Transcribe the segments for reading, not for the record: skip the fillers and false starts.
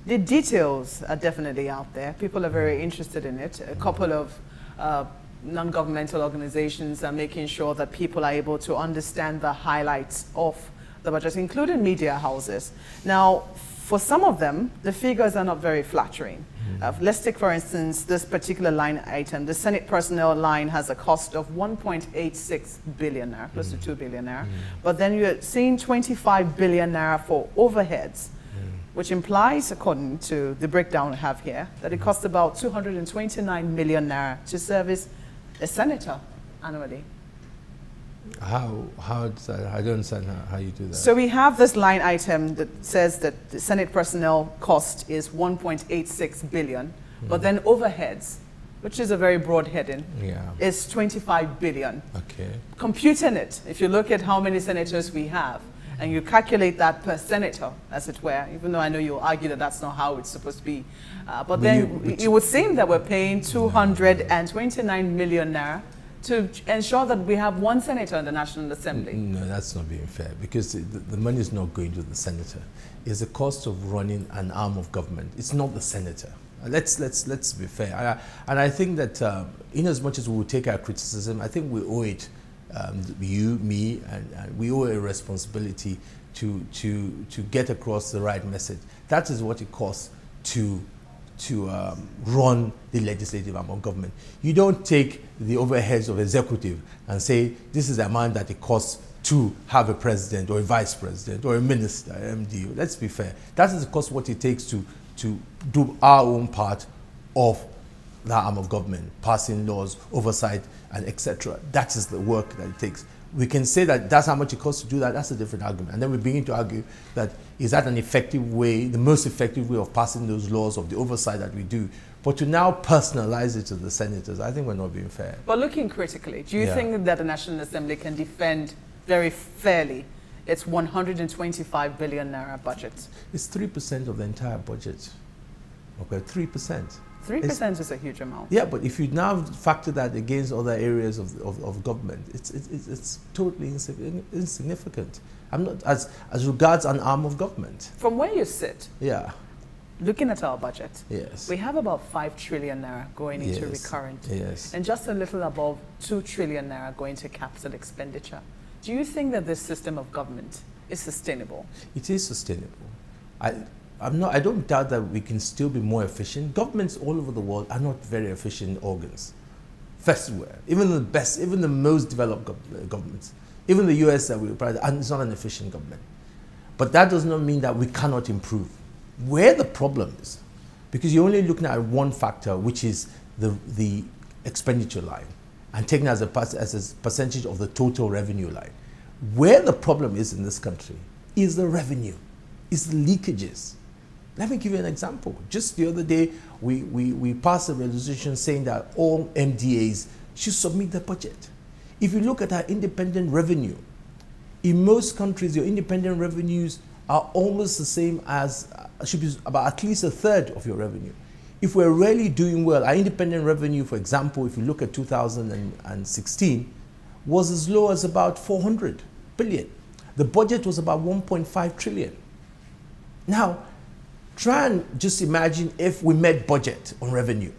The details are definitely out there. People are very interested in it. A couple of non-governmental organizations are making sure that people are able to understand the highlights of the budget, including media houses. Now, for some of them, the figures are not very flattering. Let's take, for instance, this particular line item. The Senate personnel line has a cost of 1.86 billion naira, close to 2 billion naira. But then you're seeing 25 billion naira for overheads, which implies, according to the breakdown we have here, that it costs about 229 million naira to service a senator annually. How does that, I don't understand how you do that. So we have this line item that says that the Senate personnel cost is 1.86 billion, but then overheads, which is a very broad heading, is 25 billion. Okay. Computing it, if you look at how many senators we have, and you calculate that per senator, as it were, even though I know you'll argue that that's not how it's supposed to be. But then it would seem that we're paying 229 million naira to ensure that we have one senator in the National Assembly. No, that's not being fair, because the money is not going to the senator. It's the cost of running an arm of government. It's not the senator. Let's be fair. And I think that in as much as we will take our criticism, I think we owe it, you, me, and we owe a responsibility to get across the right message. That is what it costs to run the legislative arm of government. You don't take the overheads of executive and say, this is the amount that it costs to have a president or a vice president or a minister, MD. Let's be fair. That is the cost what it takes to do our own part of the arm of government, passing laws, oversight, and etc. That is the work that it takes. We can say that that's how much it costs to do that. That's a different argument. And then we begin to argue that is that an effective way, the most effective way of passing those laws, of the oversight that we do. But to now personalize it to the senators, I think we're not being fair. But looking critically, do you think that the National Assembly can defend very fairly its 125 billion naira budget? It's 3% of the entire budget. Okay, 3%. 3% is a huge amount. Yeah, but if you now factor that against other areas of government, it's totally insignificant. I'm not as regards an arm of government. From where you sit, looking at our budget, yes, we have about 5 trillion naira going into recurrent, and just a little above 2 trillion naira going to capital expenditure. Do you think that this system of government is sustainable? It is sustainable. I don't doubt that we can still be more efficient. Governments all over the world are not very efficient organs. First, even the best, even the most developed governments, even the US that we pride, and it's not an efficient government. But that does not mean that we cannot improve. Where the problem is, because you're only looking at one factor, which is the expenditure line, and taken as a percentage of the total revenue line. Where the problem is in this country is the revenue, is the leakages. Let me give you an example. Just the other day, we passed a resolution saying that all MDAs should submit their budget. If you look at our independent revenue, in most countries, your independent revenues are almost the same as, should be about at least a third of your revenue. If we're really doing well, our independent revenue, for example, if you look at 2016, was as low as about 400 billion. The budget was about 1.5 trillion. Now, try and just imagine if we met budget on revenue.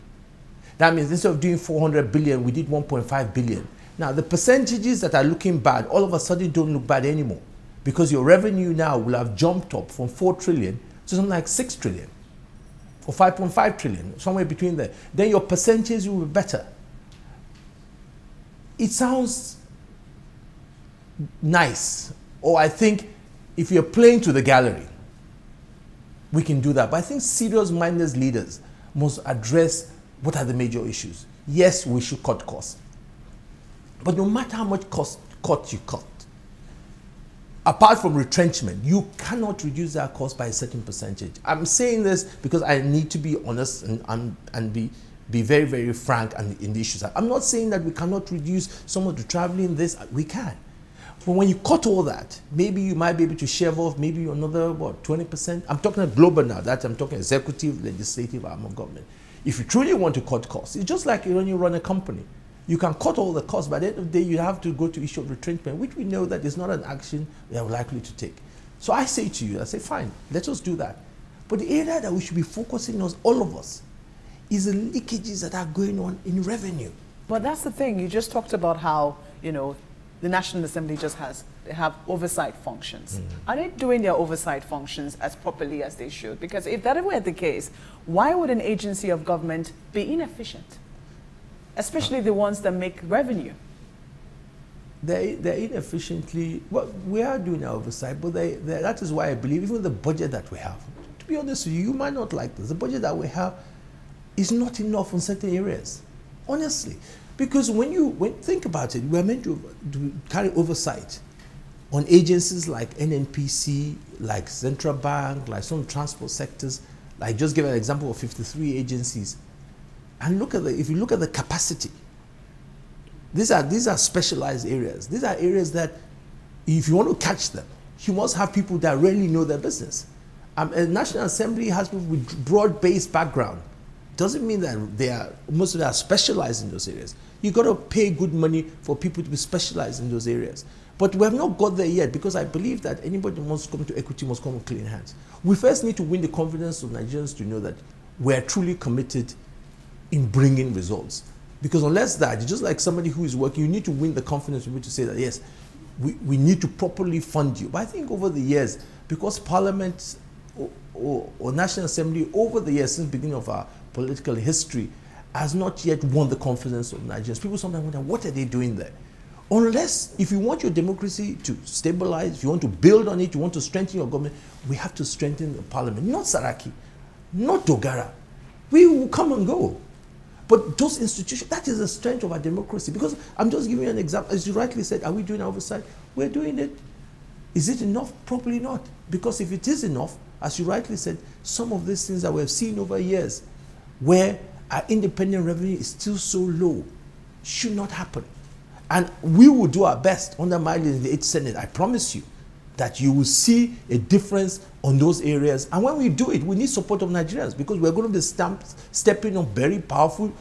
That means instead of doing 400 billion, we did 1.5 billion. Now, the percentages that are looking bad, all of a sudden don't look bad anymore, because your revenue now will have jumped up from 4 trillion to something like 6 trillion or 5.5 trillion, somewhere between there. Then your percentage will be better. It sounds nice, or I think if you're playing to the gallery, we can do that. But I think serious minded leaders must address what are the major issues. Yes, we should cut costs. But no matter how much cut you cut, apart from retrenchment, you cannot reduce that cost by a certain percentage. I'm saying this because I need to be honest and be very, very frank in the issues. I'm not saying that we cannot reduce some of the traveling, we can. But when you cut all that, maybe you might be able to shave off maybe another, 20%? I'm talking global now, I'm talking executive, legislative arm of government. If you truly want to cut costs, it's just like when you run a company. You can cut all the costs, but at the end of the day, you have to go to issue of retrenchment, which we know that is not an action we are likely to take. So I say to you, I say, fine, let us do that. But the area that we should be focusing on, all of us, is the leakages that are going on in revenue. But that's the thing. You just talked about how, you know, the National Assembly they have oversight functions. Are they doing their oversight functions as properly as they should? Because if that were the case, why would an agency of government be inefficient? Especially the ones that make revenue. They're inefficiently, well, we are doing our oversight, but that is why I believe even the budget that we have, to be honest with you, you might not like this, the budget that we have is not enough in certain areas, honestly. Because think about it, we're meant to carry oversight on agencies like NNPC, like Central Bank, like some transport sectors, like just give an example of 53 agencies. And if you look at the capacity, these are specialized areas. These are areas that, if you want to catch them, you must have people that really know their business. A National Assembly has people with broad-based background. Doesn't mean that most of them are specialized in those areas. You got to pay good money for people to be specialized in those areas. But we have not got there yet, because I believe that anybody who wants to come to equity must come with clean hands. We first need to win the confidence of Nigerians to know that we're truly committed in bringing results. Because unless that, just like somebody who is working, you need to win the confidence of people to say that, yes, we need to properly fund you. But I think over the years, because Parliament or National Assembly, over the years, since the beginning of our political history, has not yet won the confidence of Nigerians. People sometimes wonder, what are they doing there? Unless, if you want your democracy to stabilize, if you want to build on it, you want to strengthen your government, we have to strengthen the Parliament. Not Saraki, not Dogara. We will come and go. But those institutions, that is the strength of our democracy. Because I'm just giving you an example. As you rightly said, are we doing oversight? We're doing it. Is it enough? Probably not. Because if it is enough, as you rightly said, some of these things that we've seen over years, where our independent revenue is still so low, should not happen. And we will do our best under my lead in the 8th Senate. I promise you that you will see a difference on those areas. And when we do it, we need support of Nigerians, because we're going to be stepping on very powerful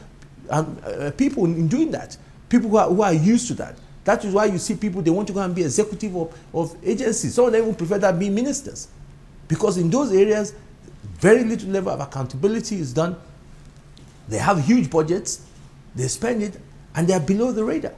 people in doing that. People who are used to that. That is why you see people, they want to go and be executive of agencies. Some of them even prefer that being ministers. Because in those areas, very little level of accountability is done. They have huge budgets, they spend it, and they're below the radar.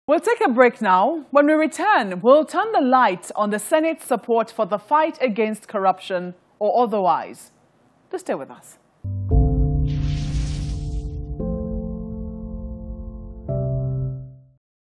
We'll take a break now. When we return, we'll turn the light on the Senate's support for the fight against corruption or otherwise. Do stay with us.